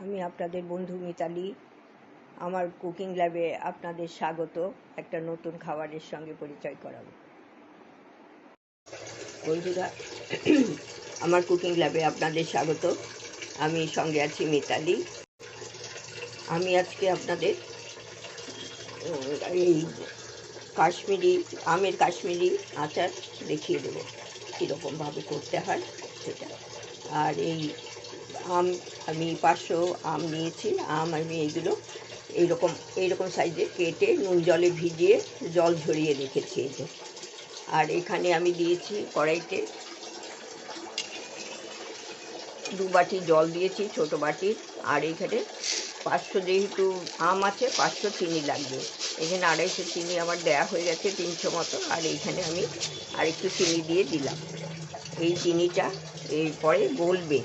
আমি আপনাদের বন্ধু মিতালি। আমার কুকিং ল্যাবে আপনাদের স্বাগত। একটা নতুন খাবারের সঙ্গে পরিচয় করাবো বন্ধুরা। আমার কুকিং ল্যাবে আপনাদের স্বাগত। আমি সঙ্গে আছি মিতালি। আমি আজকে আপনাদের এই আমের কাশ্মীরি আচার দেখিয়ে দেবো কীরকমভাবে করতে হয় সেটা। আর এই আমি 500 আম নিয়েছি। আমি এইরকম সাইজে কেটে নুন জলে ভিজিয়ে জল ঝরিয়ে রেখেছি এই যে। আর এখানে আমি দিয়েছি কড়াইতে 2 বাটি জল দিয়েছি, ছোট বাটির। আর এইখানে 500 যেহেতু আম আছে 500 চিনি লাগবে। এখানে 250 চিনি আমার দেয়া হয়ে গেছে, 300 মতো। আর এইখানে আমি আরেকটু চিনি দিয়ে দিলাম। এই চিনিটা এরপরে গলবে।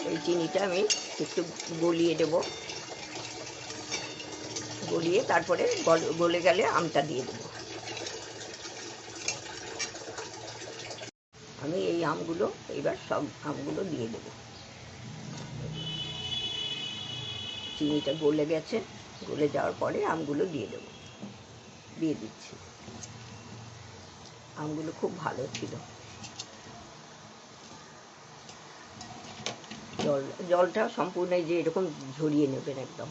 এই চিনিটা আমি একটু গলিয়ে দেব। গলিয়ে তারপরে গলে গেলে আমটা দিয়ে দেব। আমি এই আমগুলো এবার সব আমগুলো দিয়ে দেব। চিনিটা গলে গেছে, গলে যাওয়ার পরে আমগুলো দিয়ে দেব। দিয়ে দিচ্ছি। আমগুলো খুব ভালো ছিল। জলটা সম্পূর্ণ যে এরকম ঝরিয়ে নেবেন একদম।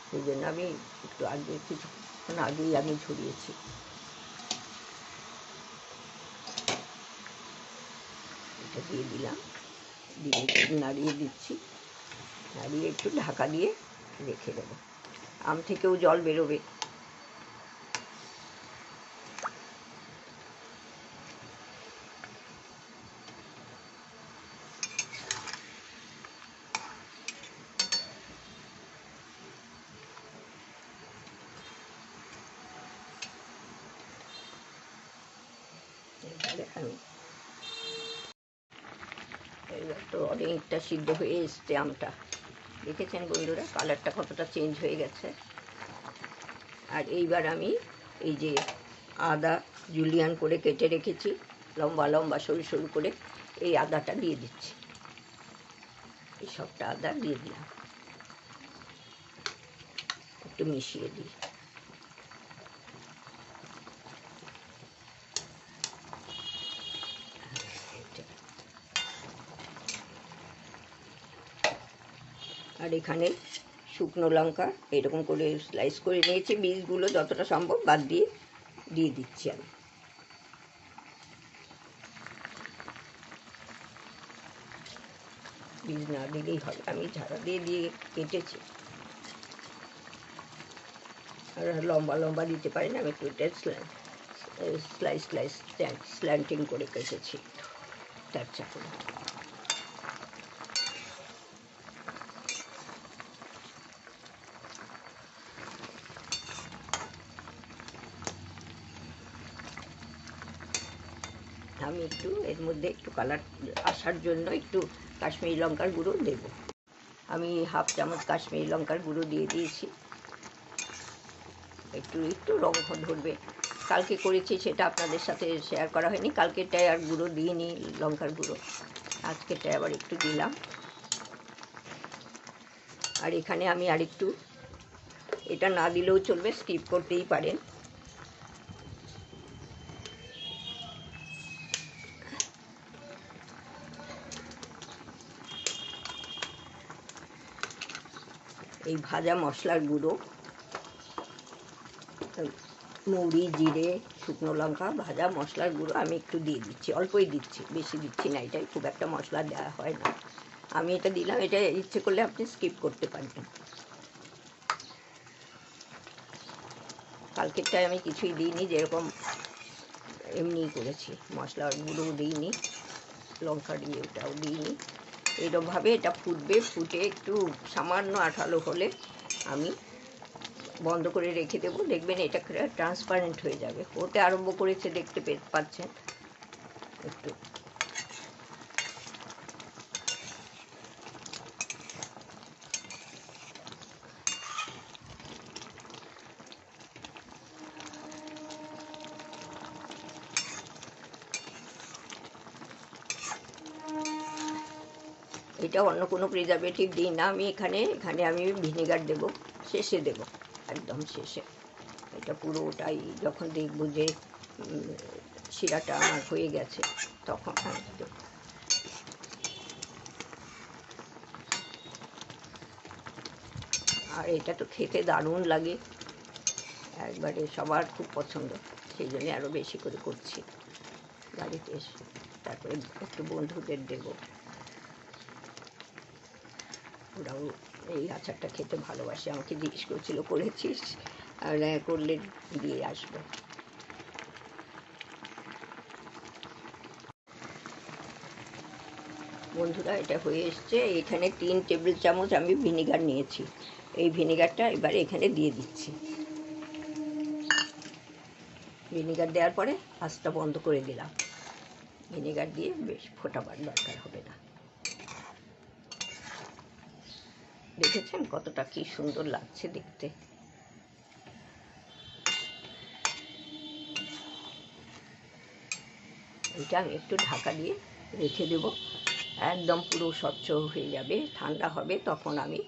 সেই জন্য আমি একটু কিছুক্ষণ আগেই আমি ঝরিয়েছি। এটা দিয়ে দিলাম, দিয়ে একটু নাড়িয়ে দিচ্ছি। নাড়িয়ে একটু ঢাকা দিয়ে রেখে দেবো। আম থেকেও জল বেরোবে। এবার তো অনেকটা সিদ্ধ হয়ে এসছে আমটা। দেখেছেন বন্ধুরা, কালারটা কতটা চেঞ্জ হয়ে গেছে। আর এইবার আমি এই যে আদা জুলিয়ান করে কেটে রেখেছি, লম্বা লম্বা সরু সরু করে, এই আদাটা দিয়ে দিচ্ছি। এই সবটা আদা দিয়ে দিলাম। একটু মিশিয়ে দিই। আর এখানে শুকনো লঙ্কা এরকম করে স্লাইস করে নিয়েছি, বীজগুলো যতটা সম্ভব বাদ দিয়ে দিচ্ছি আমি। বীজ না দিলেই হবে, আমি ঝাড়া দিয়ে কেটেছি। আর লম্বা লম্বা দিতে পারেন, আমি একটু স্ল্যান্টিং করে কেটেছি চারচা করে। আমি একটু এর মধ্যে একটু কালার আসার জন্য একটু কাশ্মীরি লঙ্কার গুঁড়ো দেব। আমি 1/2 চামচ কাশ্মীরি লঙ্কার গুঁড়ো দিয়ে দিয়েছি। একটু রং ধরবে। কালকে করেছি সেটা আপনাদের সাথে শেয়ার করা হয়নি। কালকেরটায় আর গুঁড়ো দিইনি লঙ্কার গুঁড়ো, আজকেরটায় আবার একটু দিলাম। আর এখানে আমি আরেকটু, এটা না দিলেও চলবে, স্কিপ করতেই পারেন। এই ভাজা মশলার গুঁড়ো, মৌরি, জিরে, শুকনো লঙ্কা, ভাজা মশলার গুঁড়ো আমি একটু দিয়ে দিচ্ছি। অল্পই দিচ্ছি, বেশি দিচ্ছি না। এটাই খুব একটা মশলা দেওয়া হয় না। আমি এটা দিলাম। এটা ইচ্ছে করলে আপনি স্কিপ করতে পারবেন। কালকেরটায় আমি কিছুই দিইনি, যেরকম এমনিই করেছি। মশলার গুঁড়োও দিইনি, লঙ্কার ওটাও দিইনি। এইরকমভাবে এটা ফুটবে। ফুটে একটু সামান্য আঠালো হলে আমি বন্ধ করে রেখে দেবো। দেখবেন এটা ট্রান্সপারেন্ট হয়ে যাবে, হতে আরম্ভ করেছে, দেখতে পাচ্ছেন একটু। এটা অন্য কোনো প্রিজারভেটিভ দিই না আমি এখানে আমি ভিনেগার দেব, শেষে দেব, একদম শেষে। এটা পুরোটাই যখন দেখব যে শিরাটা আমার হয়ে গেছে তখন আমি দেব। আর এটা তো খেতে দারুণ লাগে, একবারে সবার খুব পছন্দ, সেই জন্য আরও বেশি করে করছি বাড়িতে এসে। তারপরে একটু বন্ধুদের দেব, ওরাও এই আচারটা খেতে ভালোবাসে, আমাকে জিজ্ঞেস করছিল করেছিস, আর করলে দিয়ে আসবো। বন্ধুরা এটা হয়ে এসছে। এখানে 3 টেবিল চামচ আমি ভিনেগার নিয়েছি, এই ভিনেগারটা এবারে এখানে দিয়ে দিচ্ছি। ভিনেগার দেওয়ার পরে আঁচটা বন্ধ করে দিলাম, ভিনেগার দিয়ে বেশ ফোটাবার দরকার হবে না। দেখেছেন কতটা কি সুন্দর লাগছে দেখতে। এটা আমি একটু ঢাকা দিয়ে রেখে দেব, একদম পুরো স্বচ্ছ হয়ে যাবে, ঠান্ডা হবে তখন আমি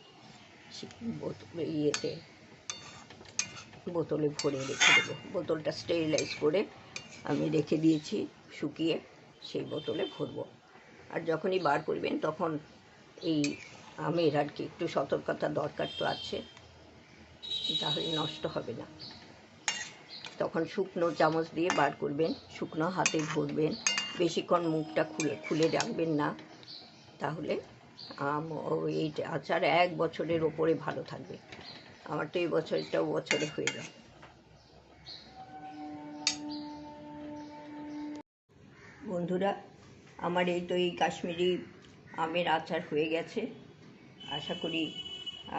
বোতলে ভরে রেখে দেবো। বোতলটা স্টেরিলাইজ করে আমি রেখে দিয়েছি শুকিয়ে, সেই বোতলে ভরবো। আর যখনই বার করবেন তখন এই আমের আর কি একটু সতর্কতা দরকার তো আছে, তাহলে নষ্ট হবে না। তখন শুকনো চামচ দিয়ে বার করবেন, শুকনো হাতে ভরবেন, বেশিক্ষণ মুখটা খুলে রাখবেন না, তাহলে এই আচার 1 বছরের ওপরে ভালো থাকবে। আমার তো এই বছরটাও বছরে হয়ে যায়। বন্ধুরা আমার এই কাশ্মীরি আমের আচার হয়ে গেছে, আশা করি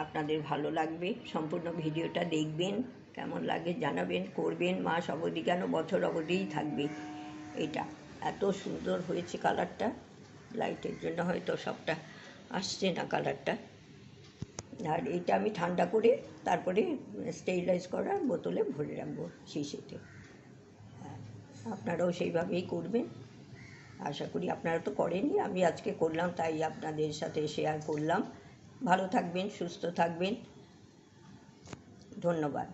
আপনাদের ভালো লাগবে। সম্পূর্ণ ভিডিওটা দেখবেন, কেমন লাগে জানাবেন, করবেন। মাস অবধি কেন বছর অবধিই থাকবে। এটা এত সুন্দর হয়েছে কালারটা, লাইটের জন্য হয়তো সবটা আসছে না কালারটা। আর এটা আমি ঠান্ডা করে তারপরে স্টেরিলাইজ করা বোতলে ভরে রাখবো শিশিতে। আপনারাও সেইভাবেই করবেন, আশা করি। আপনারা তো করেনই, আমি আজকে করলাম তাই আপনাদের সাথে শেয়ার করলাম। ভালো থাকবেন, সুস্থ থাকবেন, ধন্যবাদ।